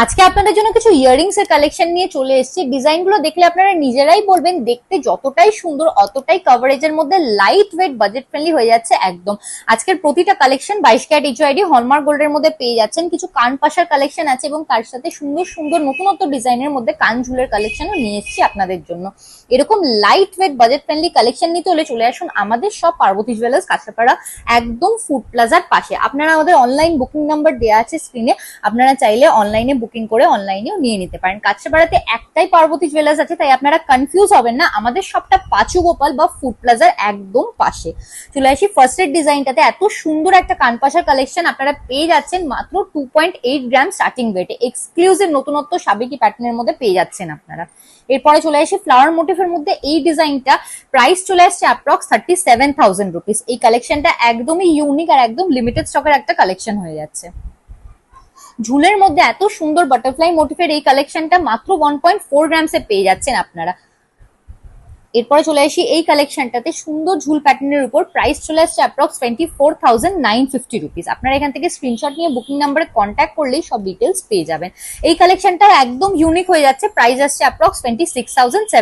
আজকে আপনাদের জন্য কিছু ইয়ারিংস এর কালেকশন নিয়ে চলে এসেছি। ডিজাইন গুলো দেখলে আপনারা নিজেরাই বলবেন দেখতে যতটাই সুন্দর অতটাই কভারেজের মধ্যে লাইট ওয়েট বাজেট ফ্রেন্ডলি হয়ে যাচ্ছে একদম। আজকের প্রতিটা কালেকশন 22 ক্যারেট এইচআইডি হলমার্ক গোল্ডের মধ্যে পেয়ে যাচ্ছেন। কিছু কান পাশার কালেকশন আছে এবং তার সাথে সুন্দর সুন্দর নতুনত্ব ডিজাইনের মধ্যে কান ঝুলের কালেকশনও নিয়ে এসেছি আপনাদের জন্য। এরকম light weight budget friendly collection নিতে হলে চলে আসুন আমাদের সব পার্বতী জুয়েলার্স কাঁচরাপাড়া, একদম ফুড প্লাজার পাশে। আপনারা আমাদের অনলাইন বুকিং নাম্বার দেওয়া আছে স্ক্রিনে, আপনারা চাইলে অনলাইনে বুকিং করে অনলাইনেও নিয়ে নিতে পারেন। কাঁচরাপাড়াতে একটাই পার্বতী জুয়েলার্স আছে, তাই আপনারা কনফিউজ হবেন না। আমাদের সবটা পাঁচু গোপাল বা ফুড প্লাজার একদম পাশে। চলে আসি ফার্স্ট এর ডিজাইনটাতে। এত সুন্দর একটা কানপাশার কালেকশন আপনারা পেয়ে যাচ্ছেন মাত্র 2.8 গ্রাম স্টার্টিং ওয়েটে। এক্সক্লুসিভ নতুনত্ব সাবেকি প্যাটার্নের মধ্যে পেয়ে যাচ্ছেন আপনারা। এরপরে চলে আসি ফ্লাওয়ার মোটিভের মধ্যে এই ডিজাইনটা। প্রাইস চলে আসছে অ্যাপ্রক্স 37,000 রুপিস। এই কালেকশনটা একদমই ইউনিক আর একদম লিমিটেড স্টকের একটা কালেকশন হয়ে যাচ্ছে। ঝুলের মধ্যে এত সুন্দর বাটারফ্লাই মোটিভের এই কালেকশনটা মাত্র 1.4 গ্রামসে পেয়ে যাচ্ছেন আপনারা। এরপরে চলে আসি এই কালেকশনটাতে সুন্দর ঝুল প্যাটার্নের উপর। প্রাইস চলে আসছে অ্যাপ্রক্স 24,950 রুপিস। আপনারা এখান থেকে স্ক্রিনশট নিয়ে বুকিং নাম্বারে কন্ট্যাক্ট করলেই সব ডিটেলস পেয়ে যাবেন। এই কালেকশনটা একদম ইউনিক হয়ে যাচ্ছে। প্রাইস আসছে অ্যাপ্রক্স 26,700।